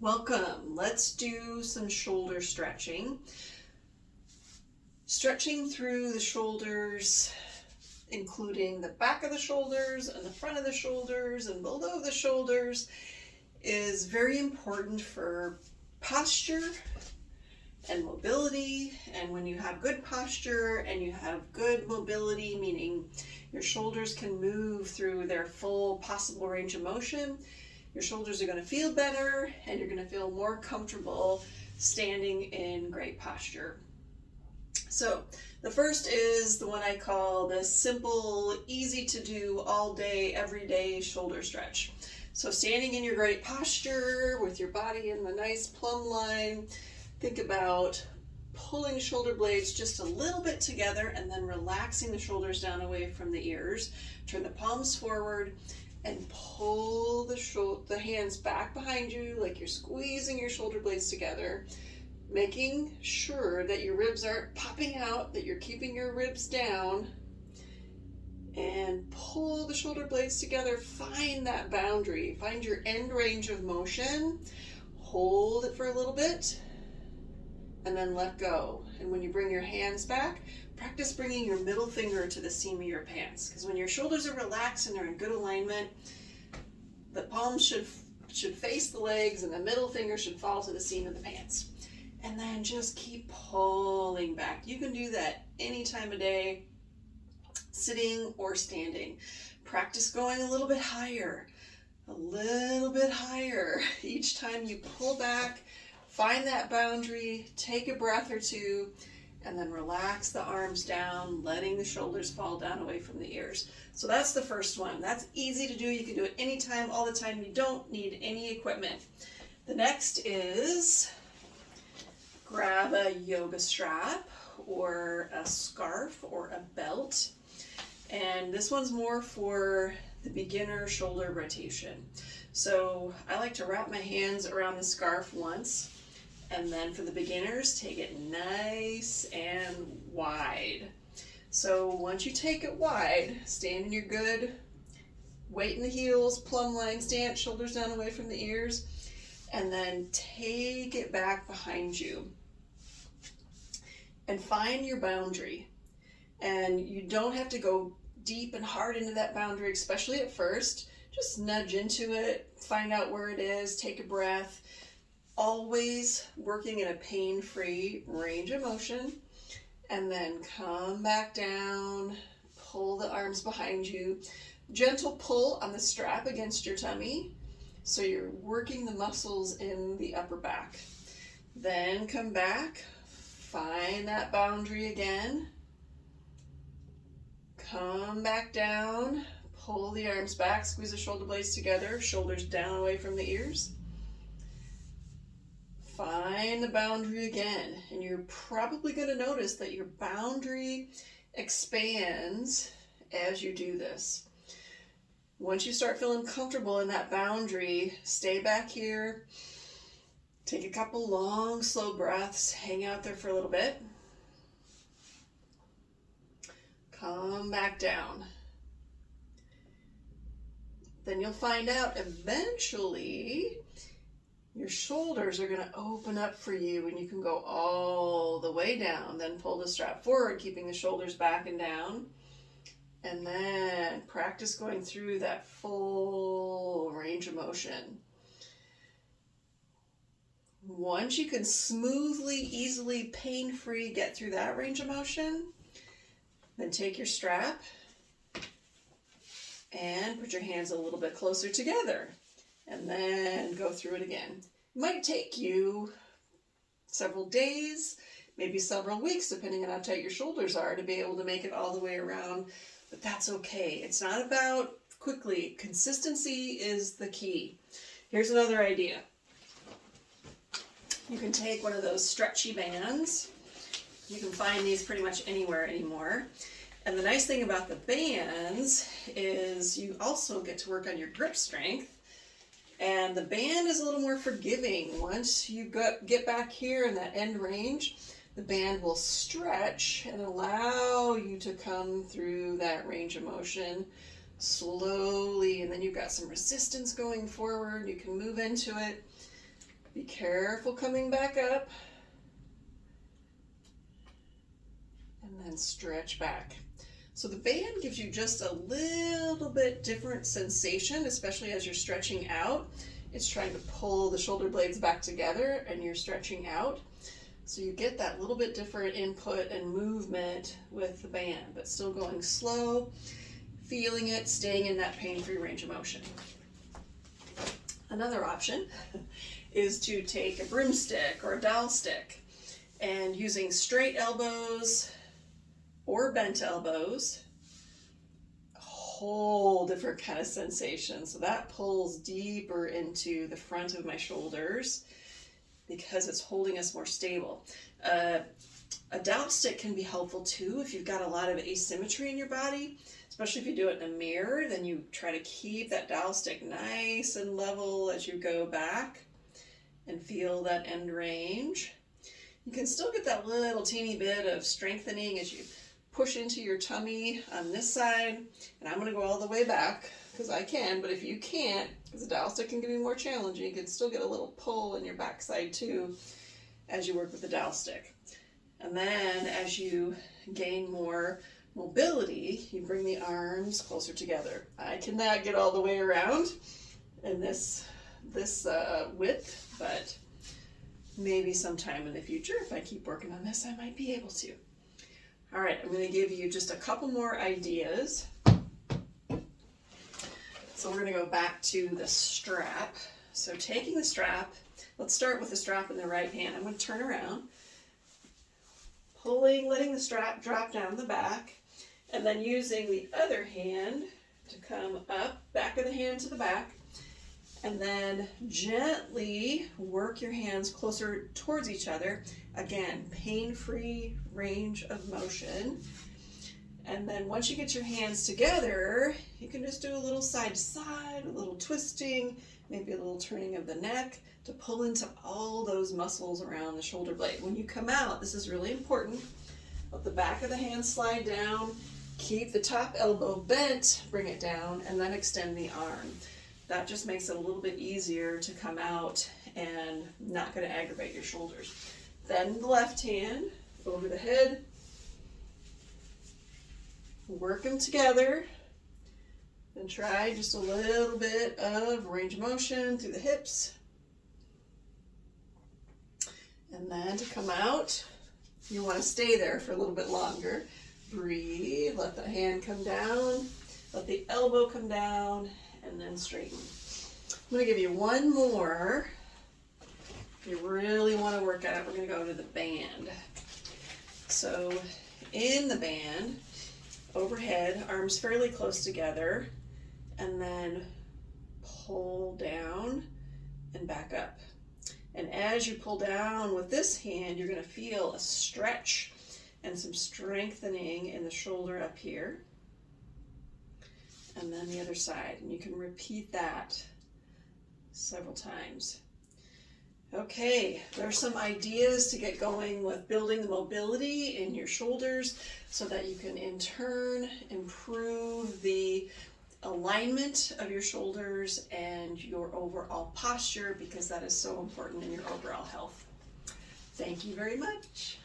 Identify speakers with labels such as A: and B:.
A: Welcome. Let's do some shoulder stretching. Stretching through the shoulders, including the back of the shoulders and the front of the shoulders and below the shoulders, is very important for posture and mobility. And when you have good posture and you have good mobility, meaning your shoulders can move through their full possible range of motion, your shoulders are going to feel better and you're going to feel more comfortable standing in great posture. So the first is the one I call the simple, easy to do all day, every day shoulder stretch. So standing in your great posture with your body in the nice plumb line, think about pulling shoulder blades just a little bit together and then relaxing the shoulders down away from the ears. Turn the palms forward and pull the hands back behind you like you're squeezing your shoulder blades together, making sure that your ribs aren't popping out, that you're keeping your ribs down, and pull the shoulder blades together. Find that boundary, find your end range of motion, hold it for a little bit, and then let go. And when you bring your hands back, practice bringing your middle finger to the seam of your pants, because when your shoulders are relaxed and they're in good alignment, the palms should face the legs and the middle finger should fall to the seam of the pants. And then just keep pulling back. You can do that any time of day, sitting or standing. Practice going a little bit higher each time you pull back. Find that boundary, take a breath or two, and then relax the arms down, letting the shoulders fall down away from the ears. So that's the first one. That's easy to do. You can do it anytime, all the time. You don't need any equipment. The next is grab a yoga strap or a scarf or a belt. And this one's more for the beginner shoulder rotation. So I like to wrap my hands around the scarf once. And then for the beginners, take it nice and wide. So once you take it wide, stand in your good weight in the heels, plumb line stance, shoulders down away from the ears, and then take it back behind you. And find your boundary. And you don't have to go deep and hard into that boundary, especially at first. Just nudge into it, find out where it is, take a breath. Always working in a pain-free range of motion, and then come back down, pull the arms behind you, gentle pull on the strap against your tummy, so you're working the muscles in the upper back. Then come back, find that boundary again, come back down, pull the arms back, squeeze the shoulder blades together, shoulders down away from the ears. Find the boundary again, and you're probably going to notice that your boundary expands as you do this. Once you start feeling comfortable in that boundary, stay back here, take a couple long, slow breaths, hang out there for a little bit, come back down. Then you'll find out eventually your shoulders are going to open up for you and you can go all the way down. Then pull the strap forward, keeping the shoulders back and down. And then practice going through that full range of motion. Once you can smoothly, easily, pain-free get through that range of motion, then take your strap and put your hands a little bit closer together. And then go through it again. It might take you several days, maybe several weeks, depending on how tight your shoulders are, to be able to make it all the way around, but that's okay. It's not about quickly. Consistency is the key. Here's another idea. You can take one of those stretchy bands. You can find these pretty much anywhere anymore. And the nice thing about the bands is you also get to work on your grip strength. And the band is a little more forgiving. Once you get back here in that end range, the band will stretch and allow you to come through that range of motion slowly. And then you've got some resistance going forward. You can move into it. Be careful coming back up. And then stretch back. So the band gives you just a little bit different sensation, especially as you're stretching out. It's trying to pull the shoulder blades back together and you're stretching out. So you get that little bit different input and movement with the band, but still going slow, feeling it, staying in that pain-free range of motion. Another option is to take a broomstick or a dowel stick and using straight elbows or bent elbows, a whole different kind of sensation. So that pulls deeper into the front of my shoulders because it's holding us more stable. A dowel stick can be helpful too if you've got a lot of asymmetry in your body, especially if you do it in a mirror. Then you try to keep that dowel stick nice and level as you go back and feel that end range. You can still get that little teeny bit of strengthening as you push into your tummy on this side, and I'm going to go all the way back because I can, but if you can't, because the dowel stick can be more challenging, you can still get a little pull in your backside too as you work with the dowel stick. And then as you gain more mobility, you bring the arms closer together. I cannot get all the way around in this width, but maybe sometime in the future, if I keep working on this, I might be able to. All right, I'm going to give you just a couple more ideas. So we're going to go back to the strap. So taking the strap, let's start with the strap in the right hand. I'm going to turn around, pulling, letting the strap drop down the back, and then using the other hand to come up, back of the hand to the back, and then gently work your hands closer towards each other. Again, pain-free range of motion. And then once you get your hands together, you can just do a little side to side, a little twisting, maybe a little turning of the neck to pull into all those muscles around the shoulder blade. When you come out, this is really important. Let the back of the hand slide down, keep the top elbow bent, bring it down, and then extend the arm. That just makes it a little bit easier to come out and not going to aggravate your shoulders. Then the left hand over the head. Work them together. Then try just a little bit of range of motion through the hips. And then to come out, you want to stay there for a little bit longer. Breathe, let the hand come down, let the elbow come down, and then straighten. I'm going to give you one more. If you really want to work at it, we're going to go to the band. So in the band, overhead, arms fairly close together, and then pull down and back up. And as you pull down with this hand, you're going to feel a stretch and some strengthening in the shoulder up here. And then the other side. And you can repeat that several times. Okay, there are some ideas to get going with building the mobility in your shoulders so that you can in turn improve the alignment of your shoulders and your overall posture, because that is so important in your overall health. Thank you very much.